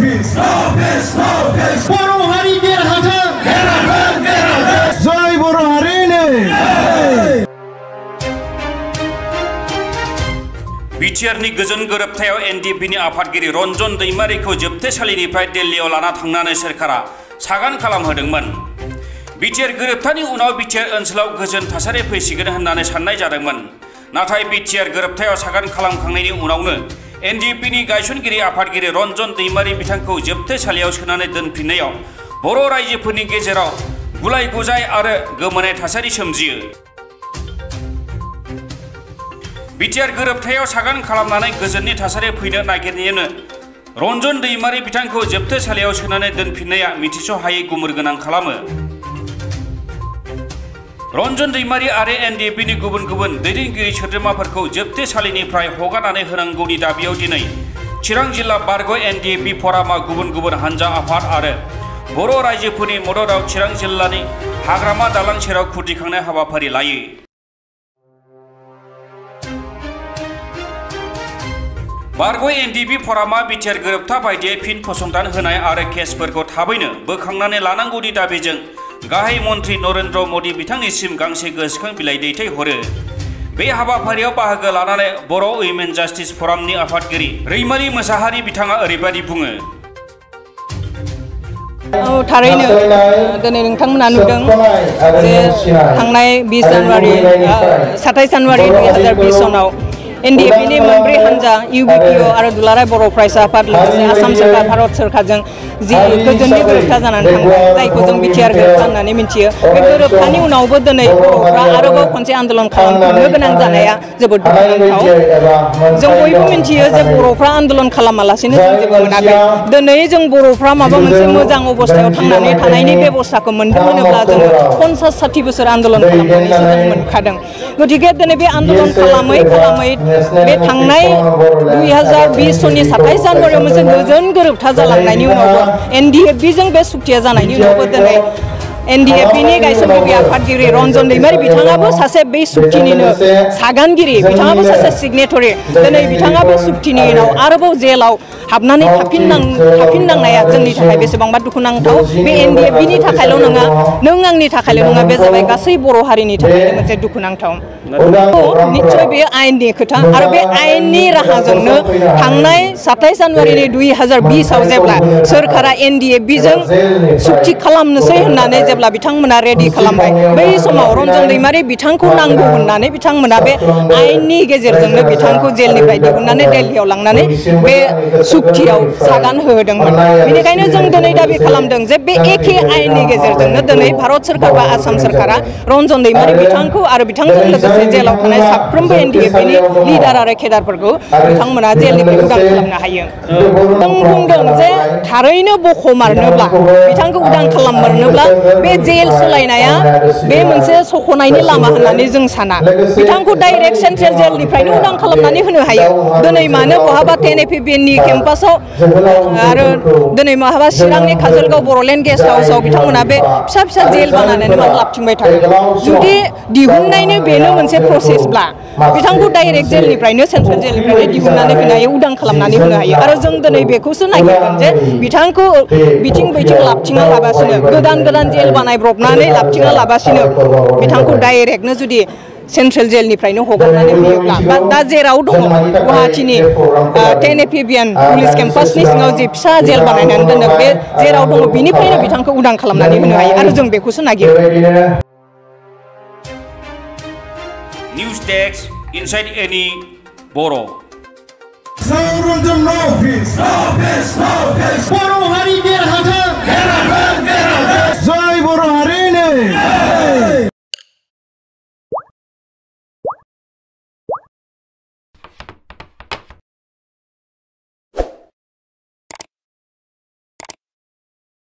peace. बर' हारि देरहाथों जय बर' हारिनि बिटिआरनि गोजोन गोरोबथायाव एनडिएफबिनि आफादगिरि रन्जन दैमारिखौ जोबथेसालिनिफ्राय दिल्लीयाव लाना थांनानै सोरखारा सागान खालामहोदोंमोन। बिटिआर गोरोबथानि उनाव बिटिआर ओनसोलाव गोजोन थासारि फैसिगोन होननानै साननाय जादोंमोन। नाथाय बिटिआर गोरोबथायाव सागान खालामखांनायनि उनावनो एनडिएफबिनि गायसनगिरि आफादगिरि रन्जन दैमारि बिथांखौ जोबथेसालियाव सोनानै दोनफिननायाव बर' रायजोफोरनि गेजेराव गुलाय गुजाय आरो गोमोनाय थासारि सोमजियो। बिटिआर गोरोबथायाव सागान खालामनानै गोजोननि थासारि फैनो नागिरनायावनो रन्जन दैमारि बिथांखौ जोबथेसालियाव सोनानै दोनफिननाया मिथिस'हायै गुमुर गोनां खालामो। रन्जन दैमारि आरो एनडिएफबिनि गुबुन गुबुन दैदेनगिरि सोद्रोमाफोरखौ जोबथेसालिनिफ्राय हगारनानै होनांगौनि दाबियाव दिनै चिरां जिल्ला बारग' एनडिएफबि फरामा गुबुन गुबुन हानजा आफाद आरो बर' रायजोफोरनि मददआव चिरां जिल्लानि हाग्रामा दालां सेराव खुदिखांनाय हाबाफारि लायो। बारग' एनडिएफबि फरामा बिटिआर गोरोबथा बायदियै फिन फसंथान होनाय आरो केसफोरखौ थाबैनो बोखांनानै लानांगौनि दाबिजों गाहाय मन्त्रि नरेन्द्र मदि बिथांनिसिम गांसे गोसोखां बिलाइ दैथायहरो। बे हाबाफारियाव बाहागो लानानै बर' उइमेन जास्टिस फरामनि आफादगिरि रैमारि मोसाहारि बिथाङा ओरैबायदि बुङो। थारैनो दिनै नोंथांमोना नुदों जे थांनाय 27 जानुवारि 2020 सनाव एनडिएफबिनि मोनब्रै हानजा इउबिपिअ आरो दुलाराय बर' फरायसा आफाद लोगोसे आसाम सोरकार भारत सोरकारजों जि गोजोननि गोरोबथा जानानै थांबाय जायखौ जों बिटिआर गोरोबथा होननानै मिथियो। बे गोरोबथानि उनावबो दिनै बर'फ्रा आरोबाव खनसे आन्दोलन खालामफिननो गोनां जानाया जोबोद दुखुनांथाव। जों बयबो मिथियो जे बर'फ्रा आन्दोलन खालामालासेनो जों जेबो मोनाखै। दिनै जों बर'फ्रा माबा मोनसे मोजां अबस्थायाव थांनानै थानायनि बेबस्थाखौ मोनदों होनोब्ला जोङो 50-60 बोसोर आन्दोलन खालामनानैसो जों मोनखादों। गतिके दिनै बे आन्दोलन खालामै बे थांनाय 2020 सननि 27 जानुवारियाव मोनसे गोजोन गोरोबथा जालांनायनि उनावबो एनडिएफबिजों बे सुक्तिया जानायनि उनावबो दिनै एनडिएफबिनि गायसनगिरि आफादगिरि रन्जन दैमारि बिथाङाबो सासे बे सुक्तिनिनो सागानगिरि, बिथाङाबो सासे सिगनेटरि। दिनै बिथाङा बे सुक्तिनि उनाव आरोबाव जेलाव हाबनानै थाफिननांनाया जोंनि थाखाय बेसेबांबा दुखुनांथाव। बे एनडिएफबिनि थाखायल' नङा, नों आंनि थाखायल' नङा, बे जाबाय गासै बर' हारिनि थाखाय मोनसे दुखुनांथाव। निश्चय बे आयेननि खोथा आरो बे आयेननि राहाजोंनो थांनाय 27 जानुवारिनि 2020 आव जेब्ला सोरखारा एनडिएफबिजों सुक्ति खालामनोसै होननानै जेब्ला बिथांमोना रेडि खालामबाय, बै समाव रन्जन दैमारि बिथांखौ नांगौ होननानै बिथांमोना बे आयेननि गेजेरजोंनो बिथांखौ जेलनिफ्राय दिहुननानै दिल्लीयाव लांनानै बे सुक्तियाव सागान होदोंमोन। बेनिखायनो जों दिनै दाबि खालामदों जे बे एखे आयेननि गेजेरजोंनो दिनै भारत सोरकार बा आसाम सोरकारा रन्जन दैमारि बिथांखौ आरो बिथांजों लोगोसे जेलाव थानाय साफ्रोमबो एनडिएफबिनि लिडार आरो केडारफोरखौ बिथांमोना जेलनिफ्राय उदां खालामनो हायो। जों बुंदों जे थारैनो बख'मारनोब्ला, बिथांखौ उदां खालाममारनोब्ला बे जेल सोलायनाया बे मोनसे सख'नायनि लामा होननानै जों साना। बिथांखौ डाइरेक्ट सेन्ट्रेल जेलनिफ्रायनो उदां खालामनानै होनो हायो। दिनै मानो बहाबा 10APBनि केम्पासाव आरो दिनै बहाबा चिरांनि काजलगाव बर'लेण्ड गेस्ट हाउसाव बिथांमोना बे फिसा फिसा जेल बानायनानै मानो लाबथिंबाय थागोन? जुदि दिहुननायनि बेनो मोनसे प्रसेसब्ला बिथांखौ डाइरेक्ट जेलनिफ्रायनो सेन्ट्रेल जेलनिफ्रायनो दिहुननानै होनो हायो, उदां खालामनानै होनो हायो। आरो जों दिनै बेखौसो नागिरगोन जे बिथांखौ बिथिं बैथिं लाबथिङा लाबासिनो, गोदान जेल बानायब्रबनानै लाबथिङा लाबासिनो बिथांखौ डाइरेक्टनो जुदि सेन्ट्रेल जेलनिफ्रायनो हगारनानै होयोब्ला, दा जेराव दङ गुवाहाटीनि 10APBN पुलिस केम्पासनि सिङाव जे फिसा जेल बानायनानै दोनो, बे जेराव दङ बिनिफ्रायनो बिथांखौ उदां खालामनानै होनो हायो आरो जों बेखौसो नागिरो। निउस डेस्क इनसाइड एनि बर'।